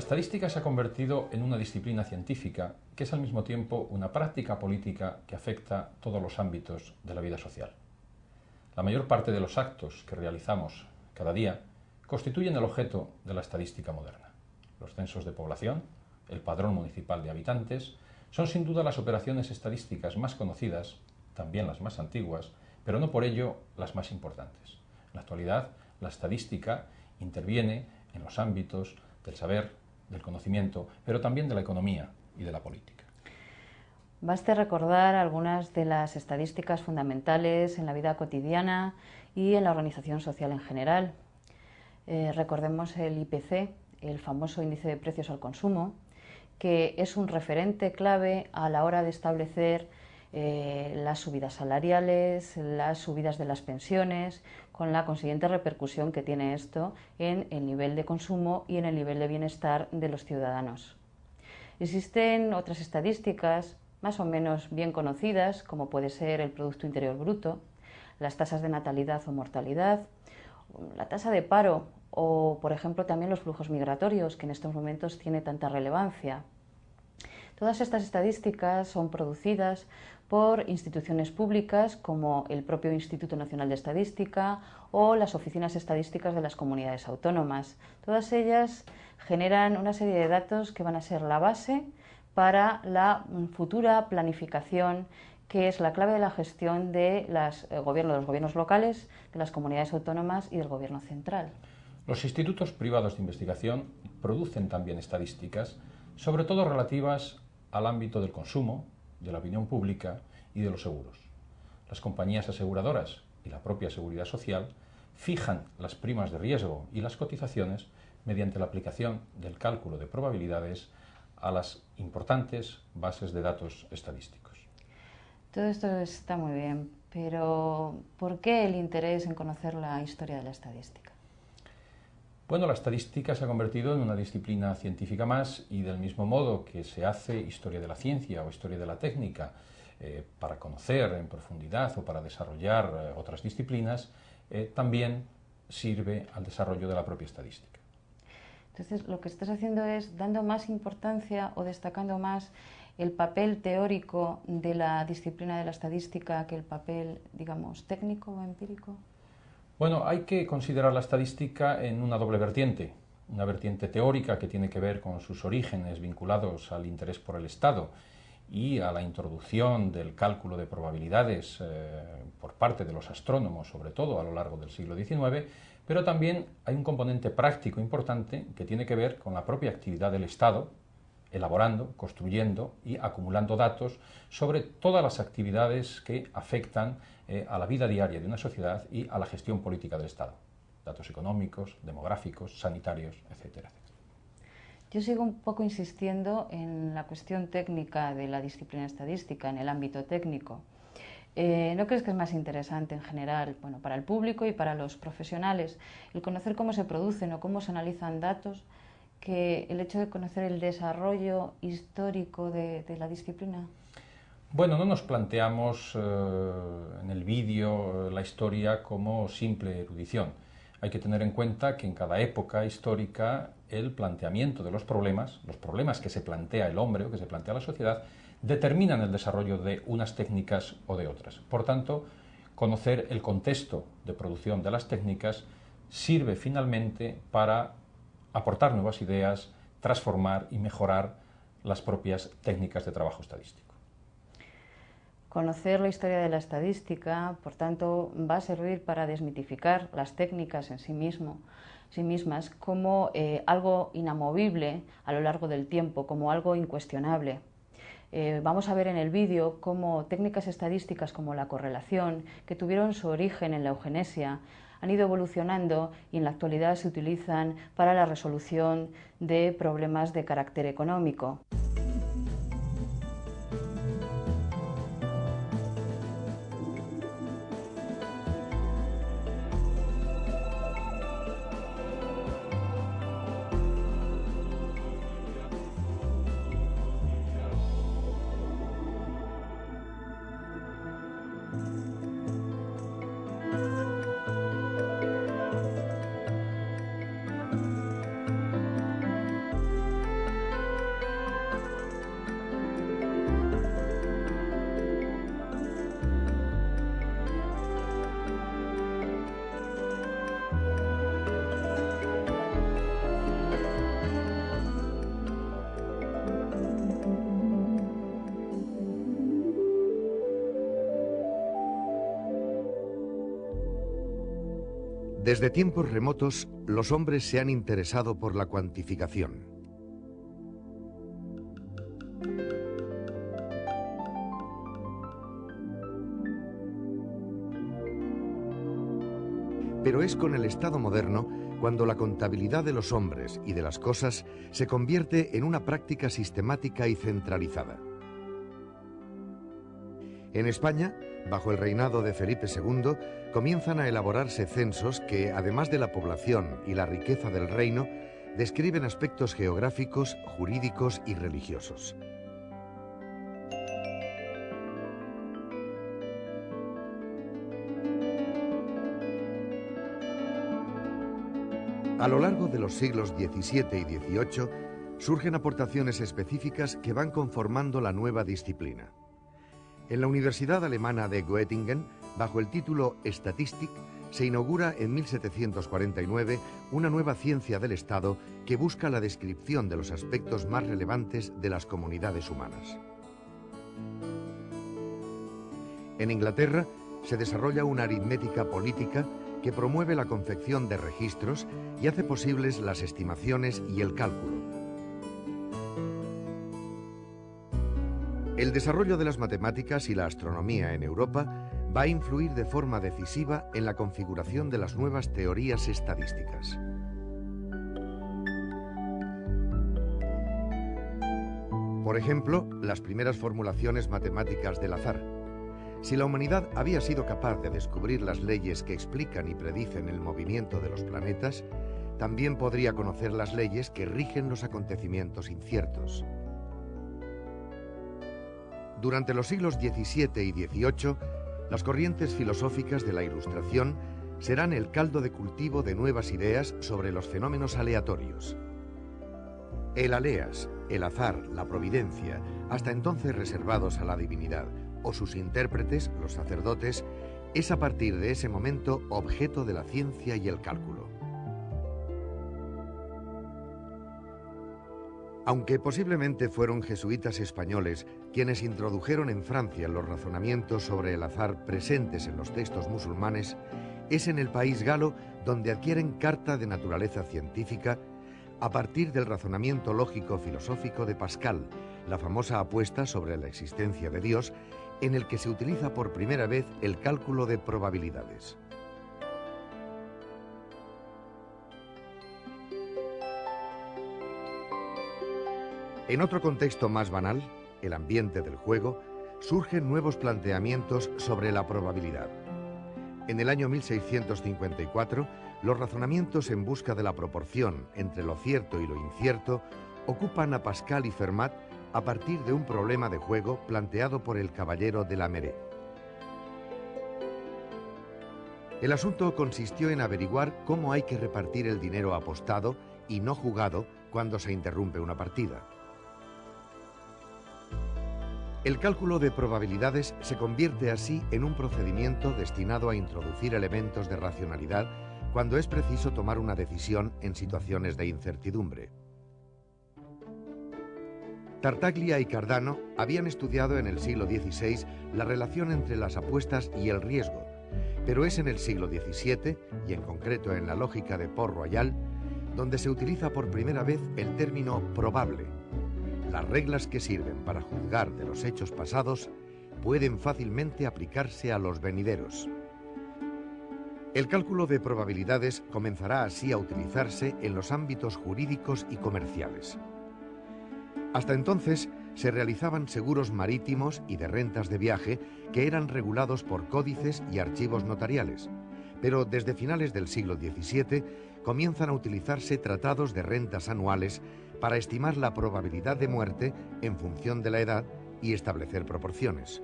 estadística se ha convertido en una disciplina científica que es al mismo tiempo una práctica política que afecta todos los ámbitos de la vida social. La mayor parte de los actos que realizamos cada día constituyen el objeto de la estadística moderna. Los censos de población, el padrón municipal de habitantes, son sin duda las operaciones estadísticas más conocidas, también las más antiguas, pero no por ello las más importantes. En la actualidad, la estadística interviene en los ámbitos del saber, del conocimiento, pero también de la economía y de la política. Baste recordar algunas de las estadísticas fundamentales en la vida cotidiana y en la organización social en general. Recordemos el IPC, el famoso índice de precios al consumo, que es un referente clave a la hora de establecer las subidas salariales, las subidas de las pensiones, con la consiguiente repercusión que tiene esto en el nivel de consumo y en el nivel de bienestar de los ciudadanos. Existen otras estadísticas más o menos bien conocidas, como puede ser el Producto Interior Bruto, las tasas de natalidad o mortalidad, la tasa de paro o, por ejemplo, también los flujos migratorios, que en estos momentos tiene tanta relevancia. Todas estas estadísticas son producidas por instituciones públicas como el propio Instituto Nacional de Estadística o las oficinas estadísticas de las comunidades autónomas. Todas ellas generan una serie de datos que van a ser la base para la futura planificación, que es la clave de la gestión de los gobiernos locales, de las comunidades autónomas y del gobierno central. Los institutos privados de investigación producen también estadísticas, sobre todo relativas al ámbito del consumo, de la opinión pública y de los seguros. Las compañías aseguradoras y la propia seguridad social fijan las primas de riesgo y las cotizaciones mediante la aplicación del cálculo de probabilidades a las importantes bases de datos estadísticos. Todo esto está muy bien, pero ¿por qué el interés en conocer la historia de la estadística? Bueno, la estadística se ha convertido en una disciplina científica más y del mismo modo que se hace historia de la ciencia o historia de la técnica para conocer en profundidad o para desarrollar otras disciplinas, también sirve al desarrollo de la propia estadística. Entonces, lo que estás haciendo es dando más importancia o destacando más el papel teórico de la disciplina de la estadística que el papel, digamos, técnico o empírico. Bueno, hay que considerar la estadística en una doble vertiente. Una vertiente teórica que tiene que ver con sus orígenes vinculados al interés por el Estado y a la introducción del cálculo de probabilidades por parte de los astrónomos, sobre todo a lo largo del siglo XIX, pero también hay un componente práctico importante que tiene que ver con la propia actividad del Estado, elaborando, construyendo y acumulando datos sobre todas las actividades que afectan a la vida diaria de una sociedad y a la gestión política del Estado. Datos económicos, demográficos, sanitarios, etcétera, etcétera. Yo sigo un poco insistiendo en la cuestión técnica de la disciplina estadística, en el ámbito técnico. ¿No crees que es más interesante en general, bueno, para el público y para los profesionales, el conocer cómo se producen o cómo se analizan datos, que el hecho de conocer el desarrollo histórico de la disciplina? Bueno, no nos planteamos en el vídeo la historia como simple erudición. Hay que tener en cuenta que en cada época histórica el planteamiento de los problemas que se plantea el hombre o que se plantea la sociedad, determinan el desarrollo de unas técnicas o de otras. Por tanto, conocer el contexto de producción de las técnicas sirve finalmente para aportar nuevas ideas, transformar y mejorar las propias técnicas de trabajo estadístico. Conocer la historia de la estadística, por tanto, va a servir para desmitificar las técnicas en sí mismas como algo inamovible a lo largo del tiempo, como algo incuestionable. Vamos a ver en el vídeo cómo técnicas estadísticas como la correlación, que tuvieron su origen en la eugenesia, han ido evolucionando y en la actualidad se utilizan para la resolución de problemas de carácter económico. Desde tiempos remotos, los hombres se han interesado por la cuantificación. Pero es con el Estado moderno cuando la contabilidad de los hombres y de las cosas se convierte en una práctica sistemática y centralizada. En España, bajo el reinado de Felipe II, comienzan a elaborarse censos que, además de la población y la riqueza del reino, describen aspectos geográficos, jurídicos y religiosos. A lo largo de los siglos XVII y XVIII surgen aportaciones específicas que van conformando la nueva disciplina. En la Universidad Alemana de Göttingen, bajo el título Statistik, se inaugura en 1749 una nueva ciencia del Estado que busca la descripción de los aspectos más relevantes de las comunidades humanas. En Inglaterra se desarrolla una aritmética política que promueve la confección de registros y hace posibles las estimaciones y el cálculo. El desarrollo de las matemáticas y la astronomía en Europa va a influir de forma decisiva en la configuración de las nuevas teorías estadísticas. Por ejemplo, las primeras formulaciones matemáticas del azar. Si la humanidad había sido capaz de descubrir las leyes que explican y predicen el movimiento de los planetas, también podría conocer las leyes que rigen los acontecimientos inciertos. Durante los siglos XVII y XVIII, las corrientes filosóficas de la Ilustración serán el caldo de cultivo de nuevas ideas sobre los fenómenos aleatorios. El aleas, el azar, la providencia, hasta entonces reservados a la divinidad, o sus intérpretes, los sacerdotes, es a partir de ese momento objeto de la ciencia y el cálculo. Aunque posiblemente fueron jesuitas españoles quienes introdujeron en Francia los razonamientos sobre el azar presentes en los textos musulmanes, es en el país galo donde adquieren carta de naturaleza científica a partir del razonamiento lógico-filosófico de Pascal, la famosa apuesta sobre la existencia de Dios, en el que se utiliza por primera vez el cálculo de probabilidades. En otro contexto más banal, el ambiente del juego, surgen nuevos planteamientos sobre la probabilidad. En el año 1654, los razonamientos en busca de la proporción entre lo cierto y lo incierto ocupan a Pascal y Fermat a partir de un problema de juego planteado por el caballero de la Mérée. El asunto consistió en averiguar cómo hay que repartir el dinero apostado y no jugado cuando se interrumpe una partida. El cálculo de probabilidades se convierte así en un procedimiento destinado a introducir elementos de racionalidad cuando es preciso tomar una decisión en situaciones de incertidumbre. Tartaglia y Cardano habían estudiado en el siglo XVI la relación entre las apuestas y el riesgo, pero es en el siglo XVII, y en concreto en la lógica de Port-Royal, donde se utiliza por primera vez el término probable. Las reglas que sirven para juzgar de los hechos pasados pueden fácilmente aplicarse a los venideros. El cálculo de probabilidades comenzará así a utilizarse en los ámbitos jurídicos y comerciales. Hasta entonces se realizaban seguros marítimos y de rentas de viaje que eran regulados por códices y archivos notariales, pero desde finales del siglo XVII comienzan a utilizarse tratados de rentas anuales para estimar la probabilidad de muerte en función de la edad y establecer proporciones.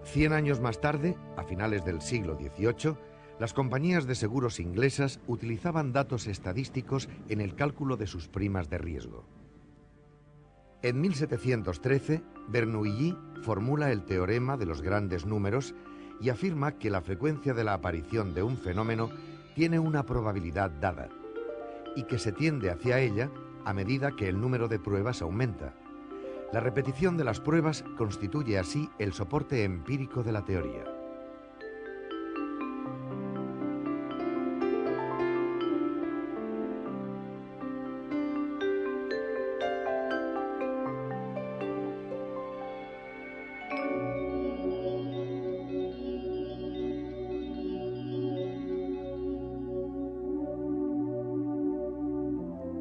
100 años más tarde, a finales del siglo XVIII, las compañías de seguros inglesas utilizaban datos estadísticos en el cálculo de sus primas de riesgo. En 1713, Bernoulli formula el teorema de los grandes números y afirma que la frecuencia de la aparición de un fenómeno tiene una probabilidad dada y que se tiende hacia ella a medida que el número de pruebas aumenta. La repetición de las pruebas constituye así el soporte empírico de la teoría.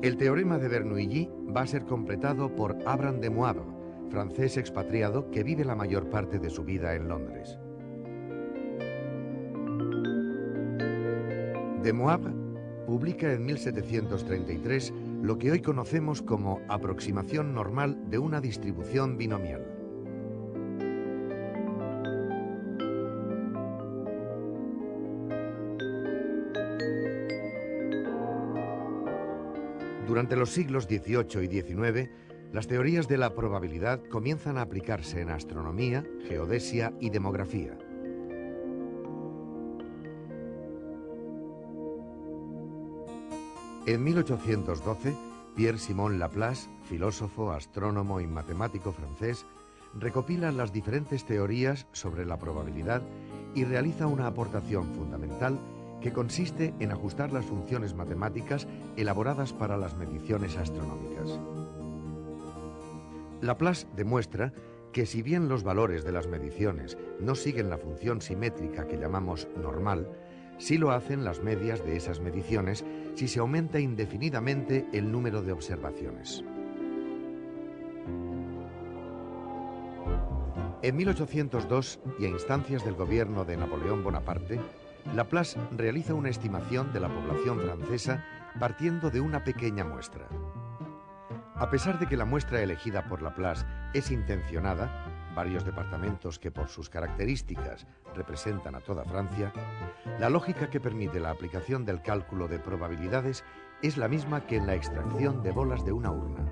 El teorema de Bernoulli va a ser completado por Abraham de Moivre, francés expatriado que vive la mayor parte de su vida en Londres. De Moivre publica en 1733 lo que hoy conocemos como aproximación normal de una distribución binomial. Durante los siglos XVIII y XIX, las teorías de la probabilidad comienzan a aplicarse en astronomía, geodesia y demografía. En 1812, Pierre-Simon Laplace, filósofo, astrónomo y matemático francés, recopila las diferentes teorías sobre la probabilidad y realiza una aportación fundamental que consiste en ajustar las funciones matemáticas elaboradas para las mediciones astronómicas. Laplace demuestra que si bien los valores de las mediciones no siguen la función simétrica que llamamos normal, sí lo hacen las medias de esas mediciones si se aumenta indefinidamente el número de observaciones. En 1802, y a instancias del gobierno de Napoleón Bonaparte, Laplace realiza una estimación de la población francesa partiendo de una pequeña muestra. A pesar de que la muestra elegida por Laplace es intencionada, varios departamentos que por sus características representan a toda Francia, la lógica que permite la aplicación del cálculo de probabilidades es la misma que en la extracción de bolas de una urna.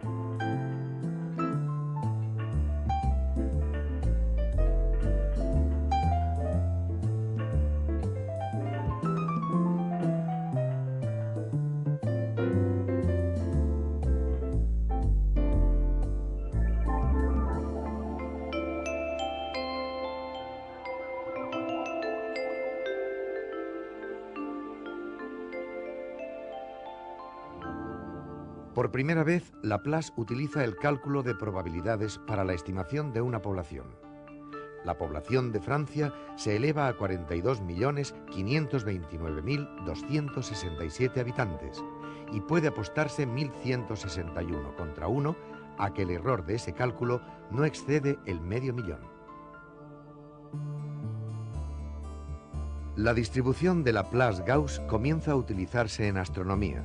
Por primera vez, Laplace utiliza el cálculo de probabilidades para la estimación de una población. La población de Francia se eleva a 42.529.267 habitantes y puede apostarse 1.161 contra 1 a que el error de ese cálculo no excede el medio millón. La distribución de Laplace-Gauss comienza a utilizarse en astronomía,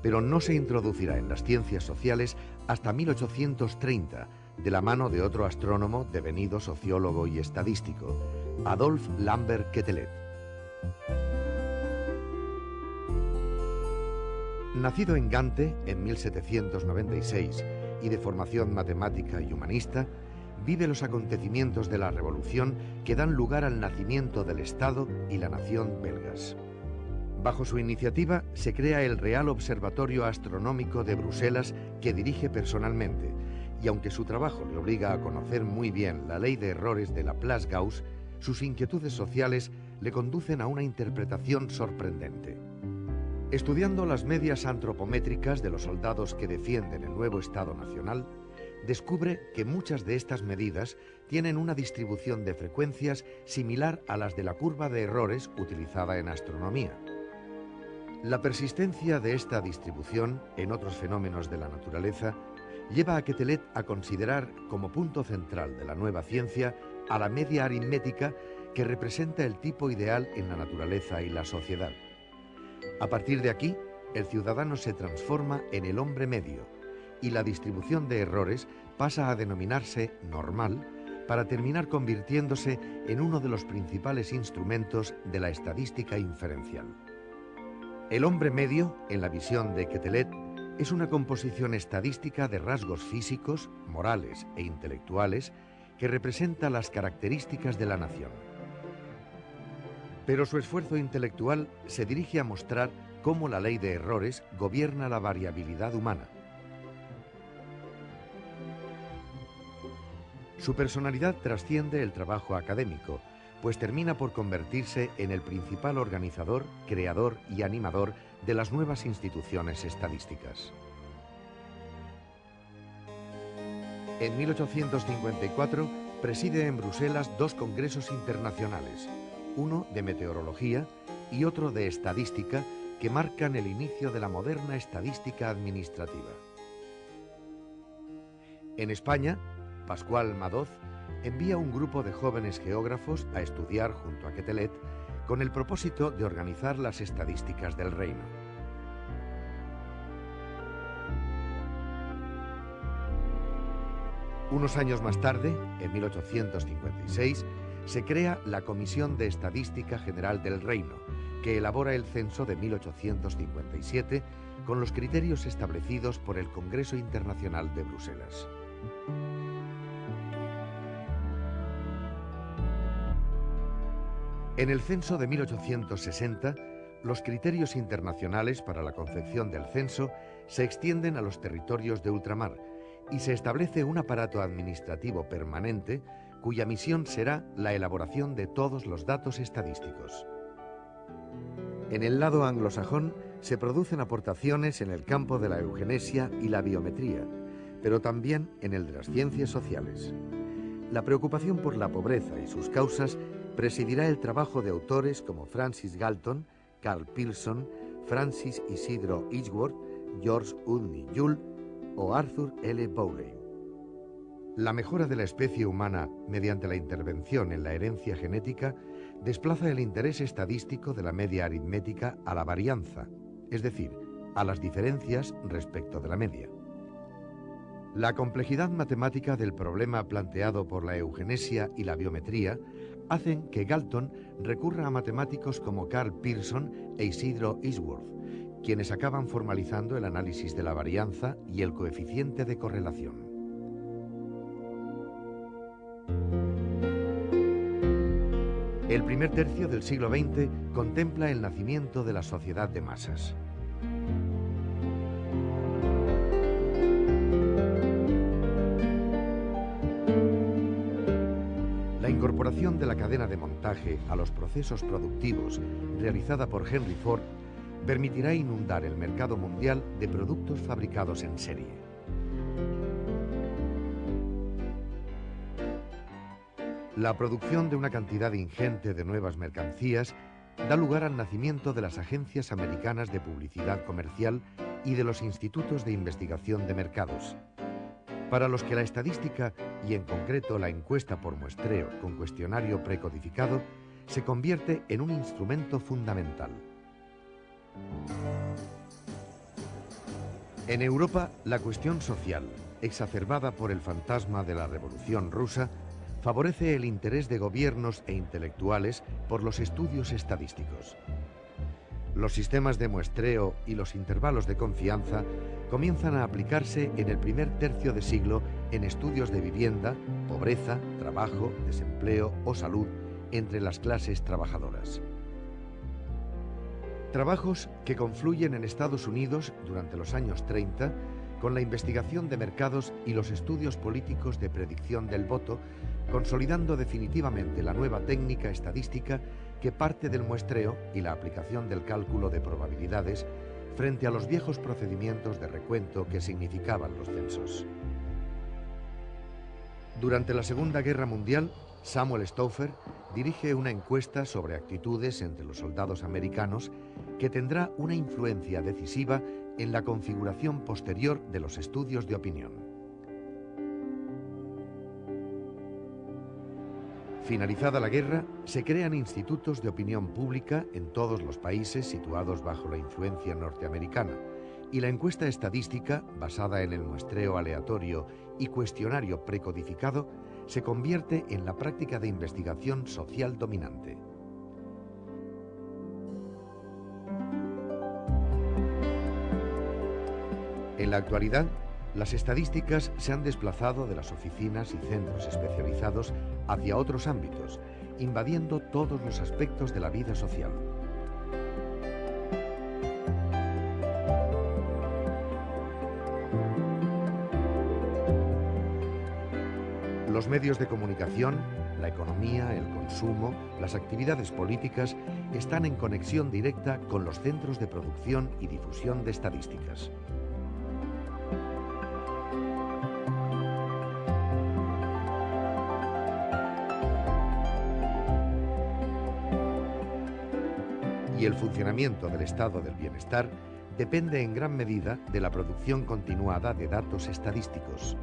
pero no se introducirá en las ciencias sociales hasta 1830, de la mano de otro astrónomo devenido sociólogo y estadístico, Adolphe Lambert Quetelet. Nacido en Gante en 1796 y de formación matemática y humanista, vive los acontecimientos de la Revolución que dan lugar al nacimiento del Estado y la nación belgas. Bajo su iniciativa se crea el Real Observatorio Astronómico de Bruselas, que dirige personalmente, y aunque su trabajo le obliga a conocer muy bien la ley de errores de Laplace-Gauss, sus inquietudes sociales le conducen a una interpretación sorprendente. Estudiando las medias antropométricas de los soldados que defienden el nuevo Estado Nacional, descubre que muchas de estas medidas tienen una distribución de frecuencias similar a las de la curva de errores utilizada en astronomía. La persistencia de esta distribución en otros fenómenos de la naturaleza lleva a Quetelet a considerar como punto central de la nueva ciencia a la media aritmética que representa el tipo ideal en la naturaleza y la sociedad. A partir de aquí, el ciudadano se transforma en el hombre medio y la distribución de errores pasa a denominarse normal para terminar convirtiéndose en uno de los principales instrumentos de la estadística inferencial. El hombre medio, en la visión de Quetelet, es una composición estadística de rasgos físicos, morales e intelectuales que representa las características de la nación. Pero su esfuerzo intelectual se dirige a mostrar cómo la ley de errores gobierna la variabilidad humana. Su personalidad trasciende el trabajo académico, pues termina por convertirse en el principal organizador, creador y animador de las nuevas instituciones estadísticas. En 1854 preside en Bruselas dos congresos internacionales, uno de meteorología y otro de estadística, que marcan el inicio de la moderna estadística administrativa. En España, Pascual Madoz envía un grupo de jóvenes geógrafos a estudiar junto a Quetelet con el propósito de organizar las estadísticas del reino. Unos años más tarde, en 1856, se crea la Comisión de Estadística General del Reino, que elabora el censo de 1857 con los criterios establecidos por el Congreso Internacional de Bruselas. En el censo de 1860, los criterios internacionales para la confección del censo se extienden a los territorios de ultramar y se establece un aparato administrativo permanente cuya misión será la elaboración de todos los datos estadísticos. En el lado anglosajón se producen aportaciones en el campo de la eugenesia y la biometría, pero también en el de las ciencias sociales. La preocupación por la pobreza y sus causas presidirá el trabajo de autores como Francis Galton, Carl Pearson, Francis Isidro Edgeworth, George Udny Jull o Arthur L. Bowley. La mejora de la especie humana mediante la intervención en la herencia genética desplaza el interés estadístico de la media aritmética a la varianza, es decir, a las diferencias respecto de la media. La complejidad matemática del problema planteado por la eugenesia y la biometría hacen que Galton recurra a matemáticos como Carl Pearson e Isidro Edgeworth, quienes acaban formalizando el análisis de la varianza y el coeficiente de correlación. El primer tercio del siglo XX contempla el nacimiento de la sociedad de masas. La incorporación de la cadena de montaje a los procesos productivos realizada por Henry Ford permitirá inundar el mercado mundial de productos fabricados en serie. La producción de una cantidad ingente de nuevas mercancías da lugar al nacimiento de las agencias americanas de publicidad comercial y de los institutos de investigación de mercados, para los que la estadística, y en concreto la encuesta por muestreo con cuestionario precodificado, se convierte en un instrumento fundamental. En Europa, la cuestión social, exacerbada por el fantasma de la Revolución Rusa, favorece el interés de gobiernos e intelectuales por los estudios estadísticos. Los sistemas de muestreo y los intervalos de confianza comienzan a aplicarse en el primer tercio de siglo en estudios de vivienda, pobreza, trabajo, desempleo o salud entre las clases trabajadoras. Trabajos que confluyen en Estados Unidos durante los años 30 con la investigación de mercados y los estudios políticos de predicción del voto, consolidando definitivamente la nueva técnica estadística que parte del muestreo y la aplicación del cálculo de probabilidades frente a los viejos procedimientos de recuento que significaban los censos. Durante la Segunda Guerra Mundial, Samuel Stauffer dirige una encuesta sobre actitudes entre los soldados americanos que tendrá una influencia decisiva en la configuración posterior de los estudios de opinión. Finalizada la guerra, se crean institutos de opinión pública en todos los países situados bajo la influencia norteamericana, y la encuesta estadística, basada en el muestreo aleatorio y cuestionario precodificado, se convierte en la práctica de investigación social dominante. En la actualidad, las estadísticas se han desplazado de las oficinas y centros especializados hacia otros ámbitos, invadiendo todos los aspectos de la vida social. Los medios de comunicación, la economía, el consumo, las actividades políticas están en conexión directa con los centros de producción y difusión de estadísticas. y el funcionamiento del estado del bienestar depende en gran medida de la producción continuada de datos estadísticos.